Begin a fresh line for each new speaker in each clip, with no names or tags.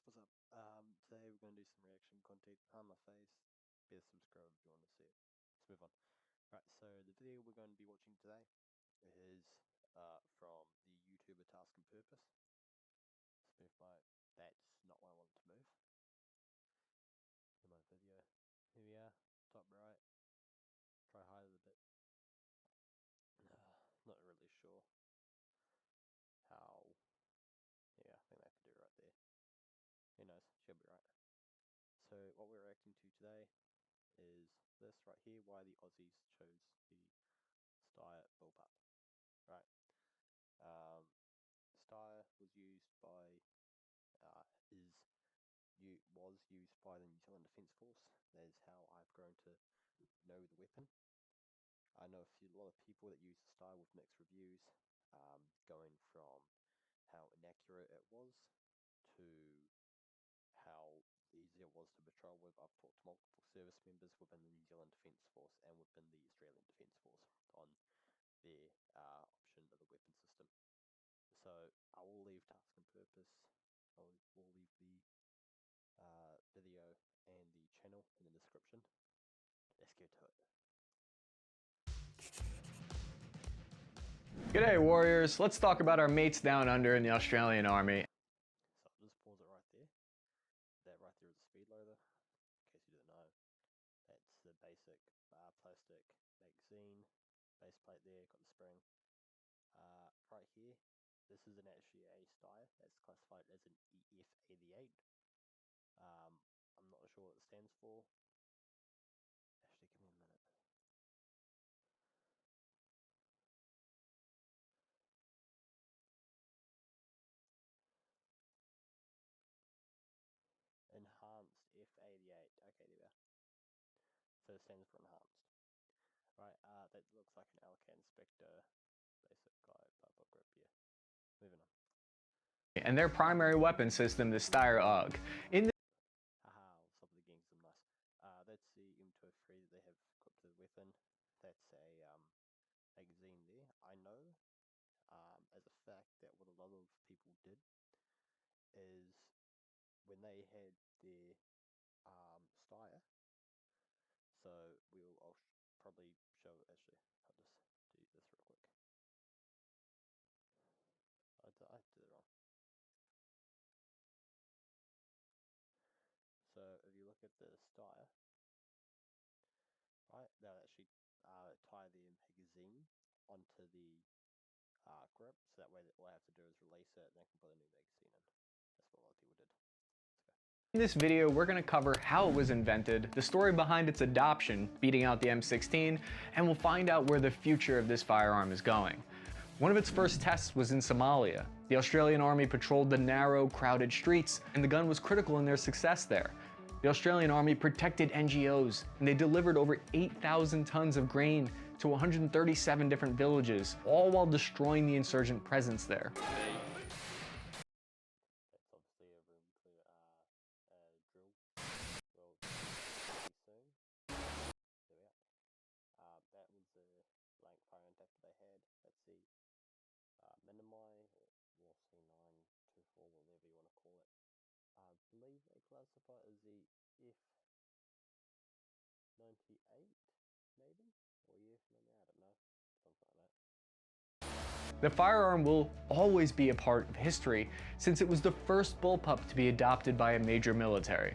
What's up? Today we're going to do some reaction content on my face. Better subscribe if you want to see it. Let's move on. Right, so the video we're going to be watching today is from the YouTuber Task and Purpose. Let's move by. That's not what I wanted to move. In my video. Here we are, top right. Try hide it a bit. Not really sure how. Yeah, I think that could do right there. Who knows? She'll be right. So what we're reacting to today is this right here, why the Aussies chose the Steyr bullpup. Right. Steyr was used by was used by the New Zealand Defence Force. That is how I've grown to know the weapon. I know a lot of people that use the Steyr with mixed reviews, going from how inaccurate it was to how easy it was to patrol with. I've talked to multiple service members within the New Zealand Defence Force and within the Australian Defence Force on their option of the weapon system. So I will leave Task and Purpose. Will leave the video and the channel in the description. Let's get to it.
G'day warriors, let's talk about our mates down under in the Australian Army.
So I'll just pause it right there. That right there is a speed loader, in case you didn't know. That's the basic plastic magazine, base plate there, got the spring. Right here, this is actually a Steyr that's classified as an EF88. I'm not sure what it stands for. Actually, give me a minute. Enhanced F88. Okay, there we are. So it stands for enhanced. Right, that looks like an Alcan Spectre basic guy, purple grip, yeah. Moving on.
And their primary weapon system, the Steyr AUG.
Haha, I'll stop it again because I'm nice. That's the M203 that they have equipped to the weapon. That's a magazine there. I know, as a fact, that what a lot of people did is when they had their Steyr. So I'll probably show. Actually, I'll just do this real quick. I did it wrong. So if you look at the Steyr, right, they'll actually tie their magazine onto the grip, so that way all I have to do is release it and I can put a new magazine in. That's what a lot of people did.
In this video, we're going to cover how it was invented, the story behind its adoption, beating out the M16, and we'll find out where the future of this firearm is going. One of its first tests was in Somalia. The Australian Army patrolled the narrow, crowded streets, and the gun was critical in their success there. The Australian Army protected NGOs, and they delivered over 8,000 tons of grain to 137 different villages, all while destroying the insurgent presence there.
Minimi, or C924, whatever you want to call it. I believe they classify it as the F98, maybe? Or F98, I don't know. Something like that.
The firearm will always be a part of history, since it was the first bullpup to be adopted by a major military.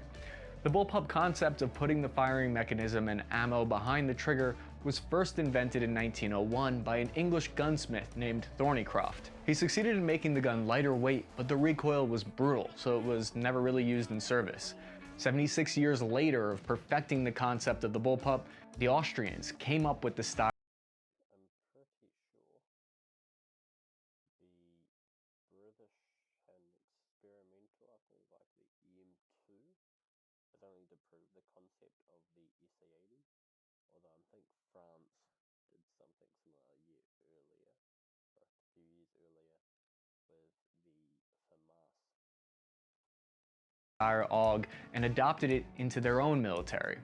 The bullpup concept of putting the firing mechanism and ammo behind the trigger was first invented in 1901 by an English gunsmith named Thornycroft. He succeeded in making the gun lighter weight, but the recoil was brutal, so it was never really used in service. 76 years later of perfecting the concept of the bullpup, the Austrians came up with the Steyr.
I'm pretty sure the British had an experimental, I think like the EM2, is only to prove the concept of the SA80. Although I think France did something similar a year earlier, or a few years earlier, with the FAMAS.
Steyr AUG and adopted it into their own military.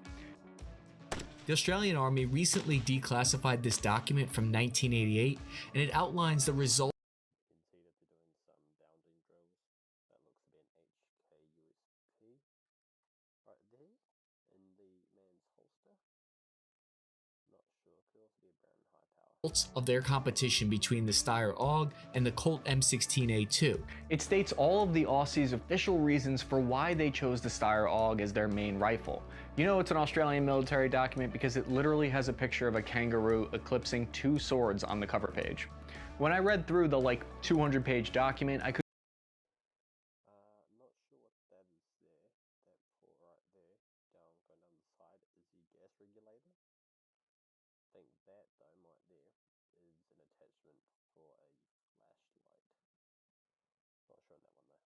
The Australian Army recently declassified this document from 1988, and it outlines the results.
You can see that they're doing some downed drills. That looks to be an HK could also be a brand high power.
Of their competition between the Steyr AUG and the Colt M16A2.
It states all of the Aussies' official reasons for why they chose the Steyr AUG as their main rifle. You know it's an Australian military document because it literally has a picture of a kangaroo eclipsing two swords on the cover page. When I read through the 200-page document, I could
Not sure what that is there. That port right there, going down the side, is the gas regulator. I think that dome right there is an attachment for a flashlight. Not sure on that one though.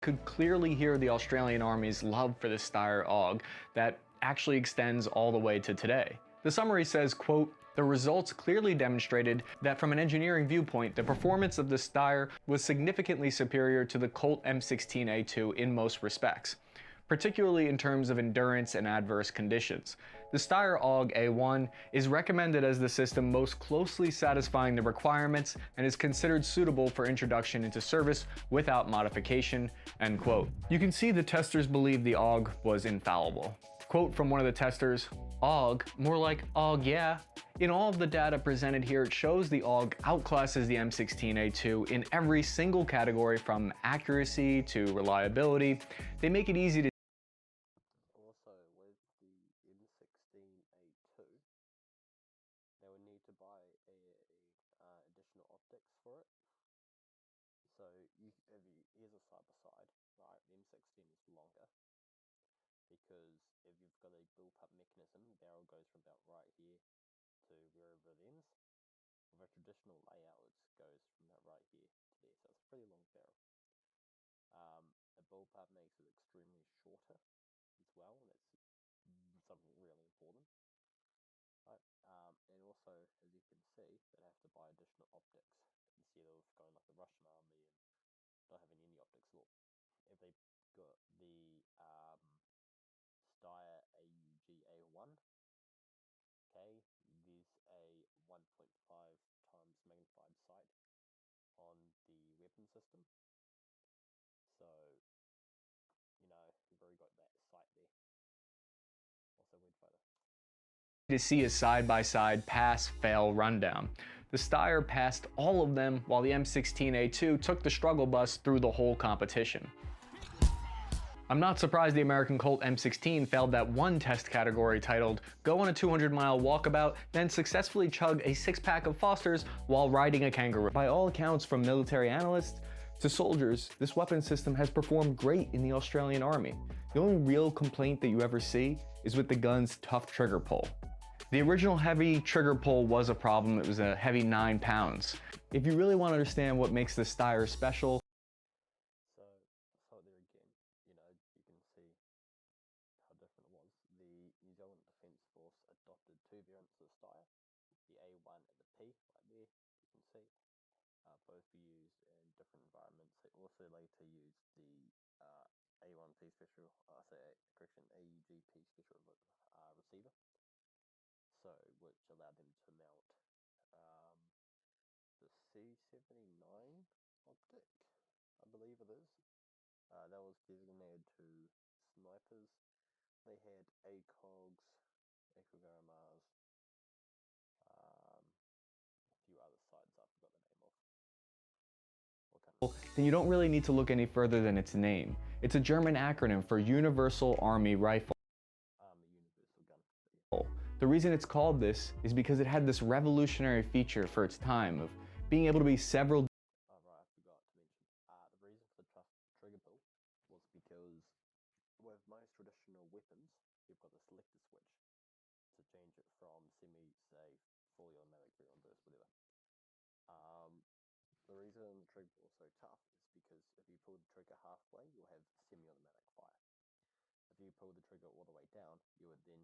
could clearly hear the Australian Army's love for the Steyr AUG that actually extends all the way to today. The summary says, quote, "The results clearly demonstrated that from an engineering viewpoint, the performance of the Steyr was significantly superior to the Colt M16A2 in most respects, particularly in terms of endurance and adverse conditions. The Steyr AUG A1 is recommended as the system most closely satisfying the requirements and is considered suitable for introduction into service without modification," end quote. You can see the testers believed the AUG was infallible. Quote from one of the testers, "AUG, more like AUG yeah. In all of the data presented here, it shows the AUG outclasses the M16A2 in every single category from accuracy to reliability. They make it easy to
Also, with the M16A2, they would need to buy additional optics for it. So here's a side by side, right? The M16 is longer because if you've got a bullpup mechanism, the barrel goes from about right here to wherever it ends. With a traditional layout, it goes from about right here to there, so it's a pretty long barrel. A bullpup makes it extremely shorter as well, and it's something really important. Right? And also, as you can see, they have to buy additional optics instead of going like the Russian army and not having any optics at all. If they got the Steyr AUG A1, okay, there's a 1.5 times magnified sight on the weapon system. So, you've already got that sight there. Also, weird photo.
see a side-by-side pass-fail rundown. The Steyr passed all of them while the M16A2 took the struggle bus through the whole competition. I'm not surprised the American Colt M16 failed that one test category titled "Go on a 200-mile walkabout, then successfully chug a six-pack of Fosters while riding a kangaroo." By all accounts, from military analysts to soldiers, this weapon system has performed great in the Australian Army. The only real complaint that you ever see is with the gun's tough trigger pull. The original heavy trigger pull was a problem. It was a heavy 9 pounds. If you really want to understand what makes the Steyr special,
So there again, you can see how different it was. The New Zealand Defence Force adopted two variants of the Steyr, the A1 and the P, right there, you can see. Both were used in different environments. They also later used the A1P special, AUGP special receiver, so which allowed them to mount the C79 optic, I believe it is. That was designated to snipers. They had ACOGs, echogrammas, a few other sites I forgot the name of.
then you don't really need to look any further than its name. It's a German acronym for Universal Army Rifle.
The universal gun. Yeah.
The reason it's called this is because it had this revolutionary feature for its time of being able to be several
Right, I forgot to mention. The reason for the trigger pull was because with most traditional weapons, you've got the selector switch to change it from semi, say, fully automatic, reverse, whatever. The reason the trigger pull is so tough is because if you pull the trigger halfway, you'll have semi-automatic fire. If you pull the trigger all the way down, you would then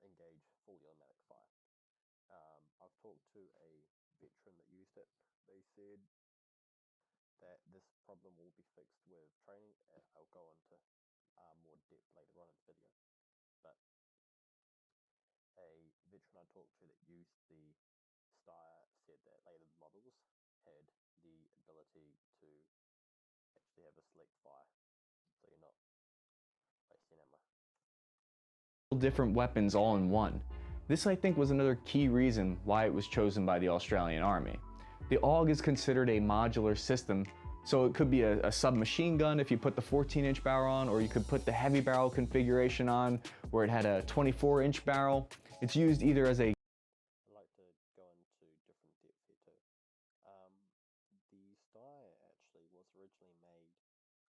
engage fully automatic fire. I've talked to a veteran that used it. They said that this problem will be fixed with training. I'll go into more depth later on in the video. But a veteran I talked to that used the Steyr said that later models had the ability to actually have a select fire, so you're not wasting ammo.
different weapons all in one. This, I think, was another key reason why it was chosen by the Australian Army. The AUG is considered a modular system, so it could be a submachine gun if you put the 14-inch barrel on, or you could put the heavy barrel configuration on where it had a 24-inch barrel. It's used either as a
I'd like to go into different depth here too. The Steyr actually was originally made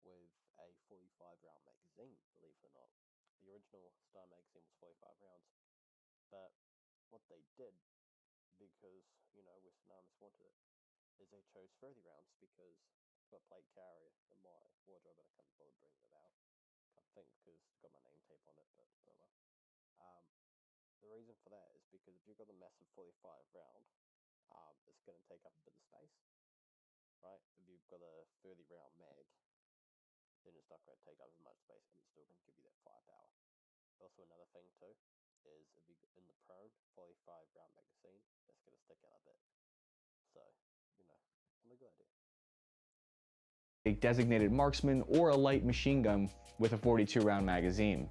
with a 45 round magazine, believe it or not. The original Steyr magazine was 45 rounds, but what they did, because Western armies wanted it, is they chose 30 rounds because I've got a plate carrier in my wardrobe and I can't bother bringing it out. I think because it's got my name tape on it, but oh well. The reason for that is because if you've got a massive 45 round, it's going to take up a bit of space, right? If you've got a 30 round mag, then it's not going to take up as much space and it's still going to give you that firepower. Also, another thing too is if you in the prone 45 round magazine, that's going to stick out a bit. So, not a good idea.
A designated marksman or a light machine gun with a 42 round magazine.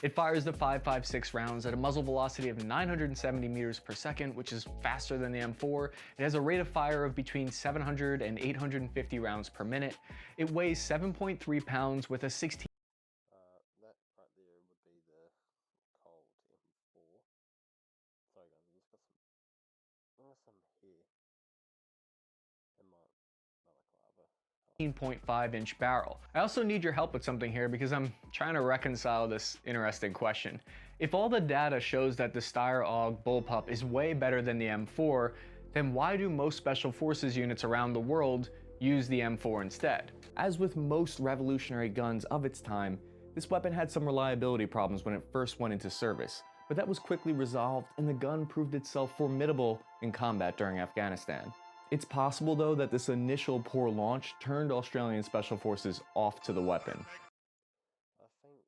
It fires the 5.56 rounds at a muzzle velocity of 970 meters per second, which is faster than the M4. It has a rate of fire of between 700 and 850 rounds per minute. It weighs 7.3 pounds with a 16.
That right there would be the cold M4. Sorry guys, I just got some hair in my balaclava.
15.5-inch barrel. I also need your help with something here because I'm trying to reconcile this interesting question. If all the data shows that the Steyr AUG bullpup is way better than the M4, then why do most special forces units around the world use the M4 instead? As with most revolutionary guns of its time, this weapon had some reliability problems when it first went into service, but that was quickly resolved and the gun proved itself formidable in combat during Afghanistan. It's possible, though, that this initial poor launch turned Australian Special Forces off to the weapon.
I think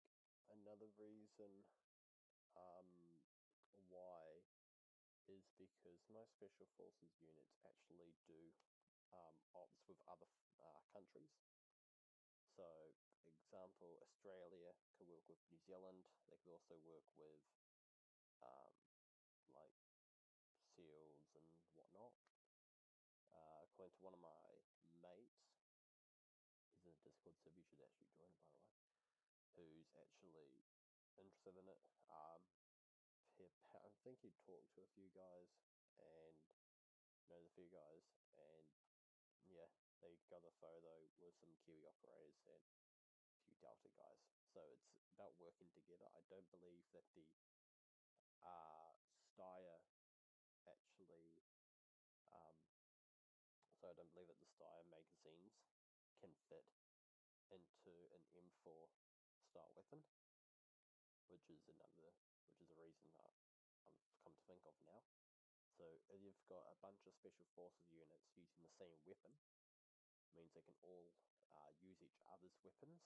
another reason why is because most Special Forces units actually do ops with other countries. So, example, Australia could work with New Zealand. They could also work with like SEALs and whatnot. According to one of my mates, he's in a Discord server, you should actually join it by the way, who's actually interested in it. I think he talked to a few guys and knows a few guys, and yeah, they got a photo with some Kiwi operators and a few Delta guys. So it's about working together. I don't believe that the Steyr actually so I don't believe that the Steyr magazines can fit into an M4 style weapon, which is a reason that I'm come to think of now. So if you've got a bunch of Special Forces units using the same weapon, it means they can all use each other's weapons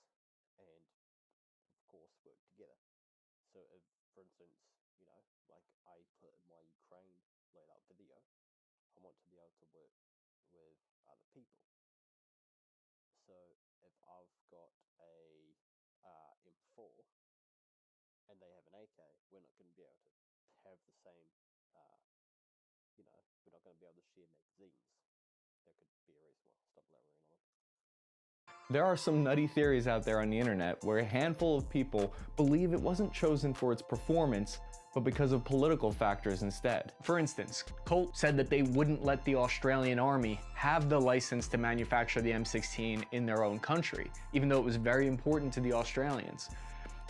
and, of course, work together. So if, for instance, like I put in my Ukraine layout video, I want to be able to work with other people. So if I've got a M4 and they have an AK, we're not going to be able to have the same, we're not going to be able to share magazines. That could be a reason why. Stop elaborating on it.
There are some nutty theories out there on the internet where a handful of people believe it wasn't chosen for its performance, but because of political factors instead. For instance, Colt said that they wouldn't let the Australian Army have the license to manufacture the M16 in their own country, even though it was very important to the Australians.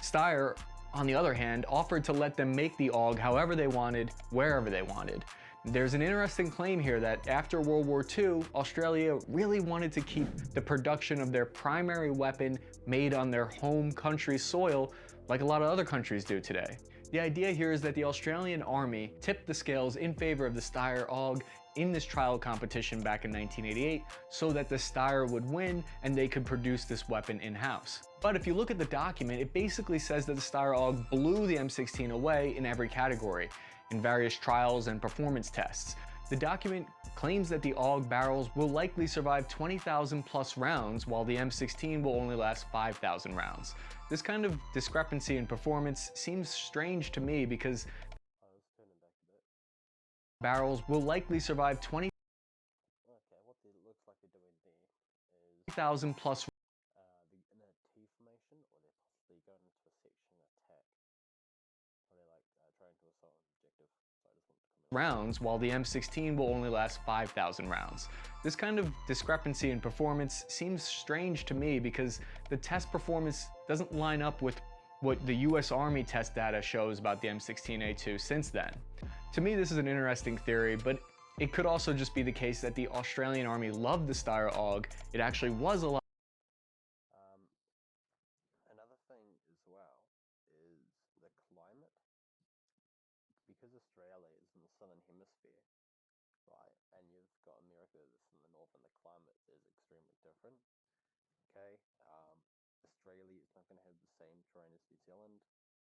Steyr, on the other hand, offered to let them make the AUG however they wanted, wherever they wanted. There's an interesting claim here that after World War II, Australia really wanted to keep the production of their primary weapon made on their home country's soil, like a lot of other countries do today. The idea here is that the Australian Army tipped the scales in favor of the Steyr AUG in this trial competition back in 1988 so that the Steyr would win and they could produce this weapon in-house. But if you look at the document, it basically says that the Steyr AUG blew the M16 away in every category, in various trials and performance tests. The document claims that the AUG barrels will likely survive 20,000 plus rounds, while the M16 will only last 5,000 rounds. This kind of discrepancy in performance seems strange to me because
I was going
barrels will likely survive 20,000
Okay, what it looks like they're doing there is
plus
in a T formation, or they're possibly going into a section attack. Or they're like trying to assault an objective. So I just want to comment
rounds, while the M16 will only last 5,000 rounds. This kind of discrepancy in performance seems strange to me because the test performance doesn't line up with what the US Army test data shows about the M16A2 since then. To me, this is an interesting theory, but it could also just be the case that the Australian Army loved the Steyr AUG. It actually was a lot.
Another thing as well is the climate. Because Australia is in the southern hemisphere, right, and you've got America that's in the north, and the climate is extremely different. Okay, Australia is not going to have the same terrain as New Zealand.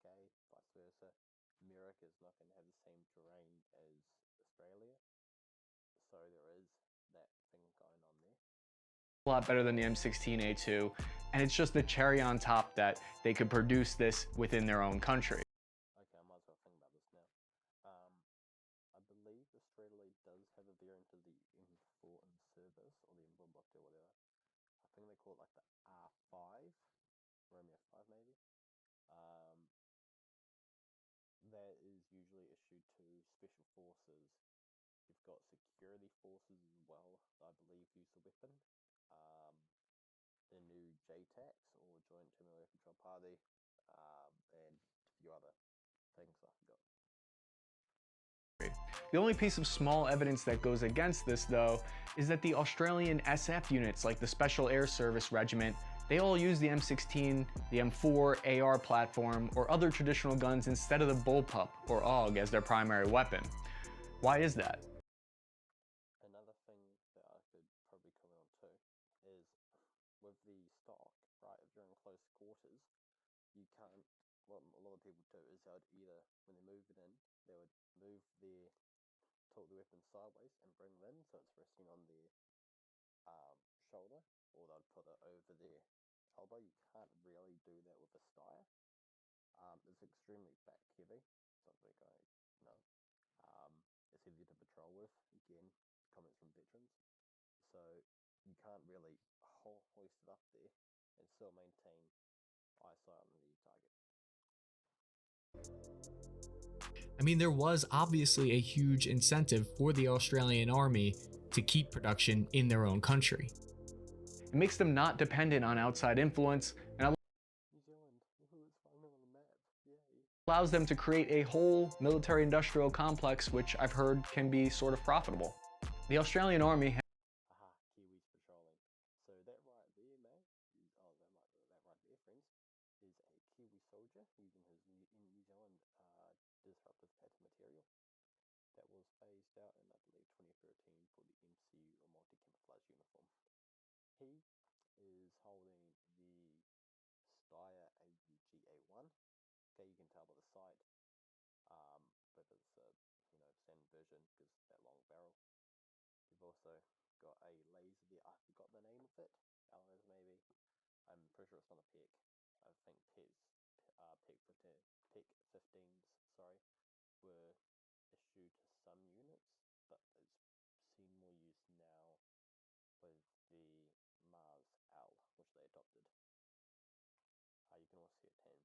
Okay, vice versa. America is not going to have the same terrain as Australia. So there is that thing going on there.
A lot better than the M16A2, and it's just the cherry on top that they could produce this within their own country.
Okay, I might as well think about this now. I believe Australia does have a variant of the M4 in service, or the M4 Block 2, whatever. I think they call it like the R5, Romeo 5 maybe. That is usually issued to special forces. You've got security forces as well, I believe, use the weapon. The new JTACs, or Joint Terminal Air Control Party, and a few other things I forgot.
The only piece of small evidence that goes against this, though, is that the Australian SF units, like the Special Air Service Regiment, they all use the M16, the M4 AR platform, or other traditional guns instead of the bullpup, or AUG, as their primary weapon. Why is that?
Another thing that I could probably comment on too is with the stock, right, if you're in close quarters, you can't, what a lot of people do is they would either, when they move it in, they would move their, tilt the weapon sideways and bring it in so it's resting on their shoulder, or they'd put it over their elbow. You can't really do that with a Steyr. It's extremely back heavy, something I know. It's easy to patrol with, again, comments from veterans. So you can't really hoist it up there and still maintain eyesight on the target.
I mean, there was obviously a huge incentive for the Australian Army to keep production in their own country.
It makes them not dependent on outside influence, and
New Zealand, it's finally on the map, yay.
allows them to create a whole military-industrial complex, which I've heard can be sort of profitable. The Australian Army
Aha, Kiwis patrolling. So that right there, mate, that right there, friends, is a Kiwi soldier using his New Zealand disruptive pattern material that was phased out in, I believe, 2013 for the MCU, or multi-camouflage uniform. He is holding the Steyr AUG A1. Okay, you can tell by the side, but it's a standard version because that long barrel. You've also got a laser there. I forgot the name of it. Alan maybe. I'm pretty sure it's not a PEC. I think PEC 15s, sorry, were issued to some units, but it's seen more use now with the Mars L, which they adopted. You can also see a tan vest.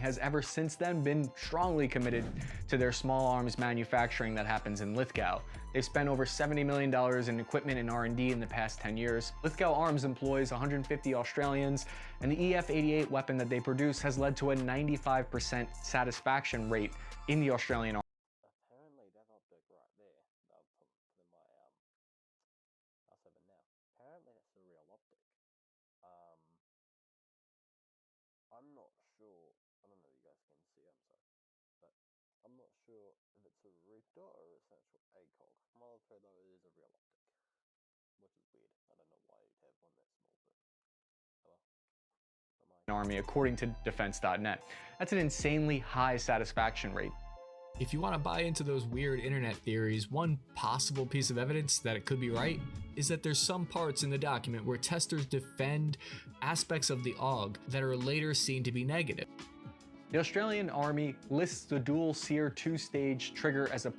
has ever since then been strongly committed to their small arms manufacturing that happens in Lithgow. They've spent over $70 million in equipment and R&D in the past 10 years. Lithgow Arms employs 150 Australians, and the EF-88 weapon that they produce has led to a 95% satisfaction rate in the Australian Army.
Apparently that optic right there, I'll put in my I'll say it now. Apparently that's a real optic. I'm not sure. I don't know if you guys can see, I'm sorry, but I'm not sure if it's a red dot or it's an actual ACOG. From what I've heard though, it is a real optic, which is weird. I don't know why you'd have one that small, but oh well.
Army, according to defense.net. That's an insanely high satisfaction rate.
If you want to buy into those weird internet theories, one possible piece of evidence that it could be right is that there's some parts in the document where testers defend aspects of the AUG that are later seen to be negative.
The Australian Army lists the dual SEER 2-stage trigger as a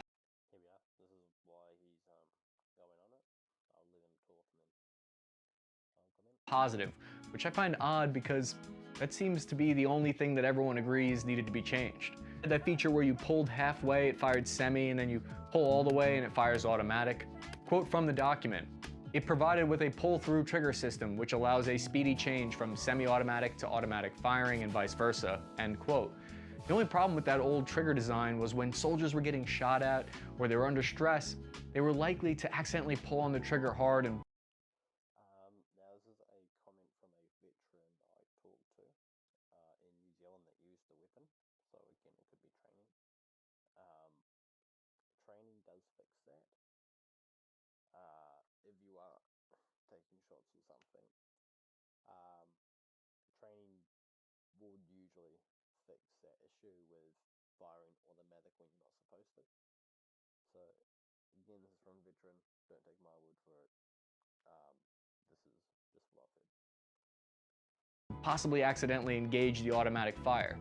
positive, which I find odd because that seems to be the only thing that everyone agrees needed to be changed. That feature where you pulled halfway, it fired semi, and then you pull all the way and it fires automatic. Quote from the document, "It provided with a pull-through trigger system which allows a speedy change from semi-automatic to automatic firing and vice versa," end quote. The only problem with that old trigger design was when soldiers were getting shot at or they were under stress, they were likely to accidentally pull on the trigger hard and
Now this is a comment from a veteran I talked to in New Zealand that used the weapon. So again, it could be training. Training does fix that. If you are taking shots or something, training would usually fix that issue with firing automatic when you're not supposed to. So again, this is from a veteran. Don't take my word for it. This is just what I've heard.
possibly accidentally engage the automatic fire.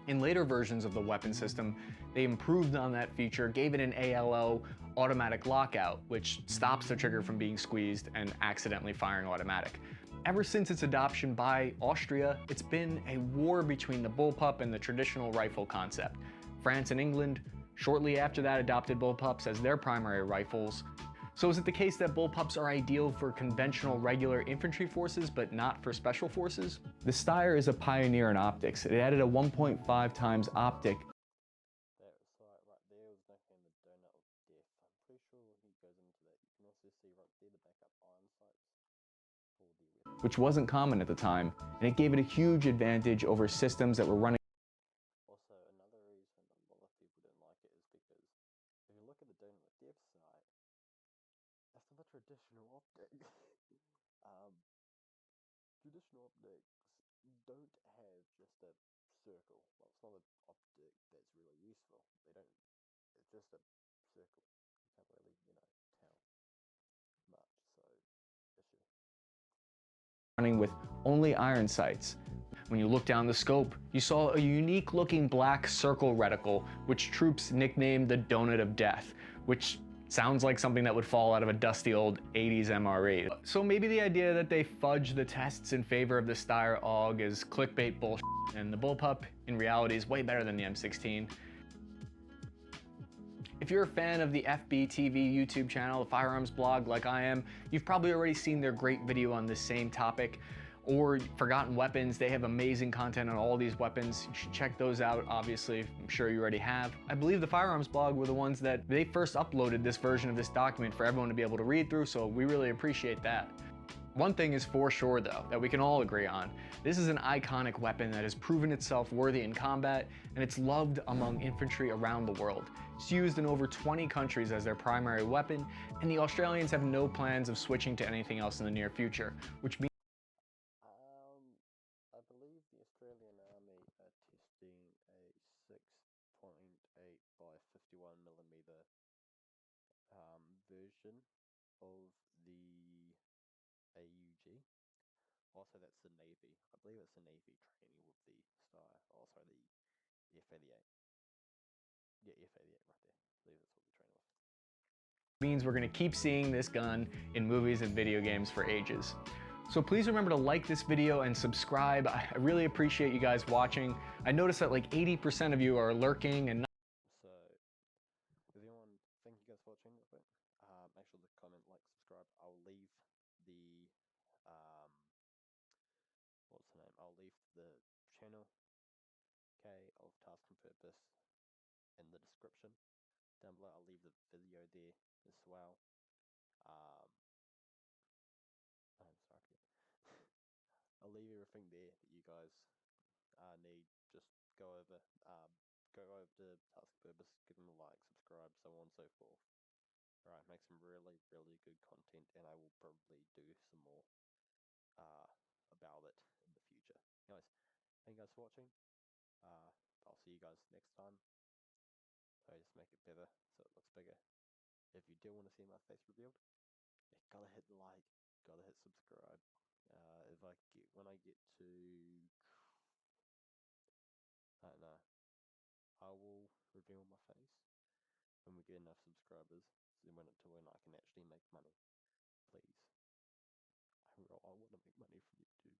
In later versions of the weapon system, they improved on that feature, gave it an ALO automatic lockout, which stops the trigger from being squeezed and accidentally firing automatic. Ever since its adoption by Austria, it's been a war between the bullpup and the traditional rifle concept. France and England, shortly after that, adopted bullpups as their primary rifles. So is it the case that bullpups are ideal for conventional regular infantry forces but not for special forces? The Steyr is a pioneer in optics. It added a 1.5 times optic.
That sight right there was nicknamed the donut of death. I'm pretty sure he goes into that. You can also see right there the backup iron sights for the weapon,
Which wasn't common at the time, and it gave it a huge advantage over systems that were running.
Also, another reason a lot of people didn't like it is because if you look at the donut of death sight, that's not a traditional optic. Traditional optics don't have just a circle. Well, it's not an optic that's really useful. They don't. It's just a circle. You can't really, tell much. So, issue.
Running with only iron sights. When you look down the scope, you saw a unique looking black circle reticle, which troops nicknamed the Donut of Death, which sounds like something that would fall out of a dusty old 80s MRE. So maybe the idea that they fudge the tests in favor of the Steyr AUG is clickbait bullshit, and the bullpup in reality is way better than the M16. If you're a fan of the FBTV YouTube channel, the Firearms blog like I am, you've probably already seen their great video on this same topic. Or Forgotten Weapons, they have amazing content on all these weapons. You should check those out, obviously. I'm sure you already have. I believe the Firearms blog were the ones that they first uploaded this version of this document for everyone to be able to read through, so we really appreciate that. One thing is for sure though, that we can all agree on. This is an iconic weapon that has proven itself worthy in combat, and it's loved among infantry around the world. It's used in over 20 countries as their primary weapon, and the Australians have no plans of switching to anything else in the near future, which means
I believe the Australian Army are testing a 6.8 by 51mm version of the AUG. Also, that's the Navy. I believe it's the Navy training with the Steyr. Oh, sorry, the F-88. Yeah, F-88 right there. I believe that's what they're training with.
means we're gonna keep seeing this gun in movies and video games for ages. So please remember to like this video and subscribe. I really appreciate you guys watching. I noticed that like 80% of you are lurking and
So, does anyone thank you guys for watching real quick? Make sure to comment, like, subscribe. I'll leave the what's the name? I'll leave the channel, okay, of Task and Purpose in the description down below. I'll leave the video there as well. I'm sorry. I'll leave everything there that you guys need. Just go over to Task and Purpose, give them a like, subscribe, so on and so forth. Alright, make some really, really good content, and I will probably do some more about it in the future. Anyways, thank you guys for watching. I'll see you guys next time. I just make it better so it looks bigger. If you do want to see my face revealed, you gotta hit like, gotta hit subscribe. When I get to, I don't know, I will reveal my face when we get enough subscribers, to when I can actually make money. Please. and go, I want to make money from you too.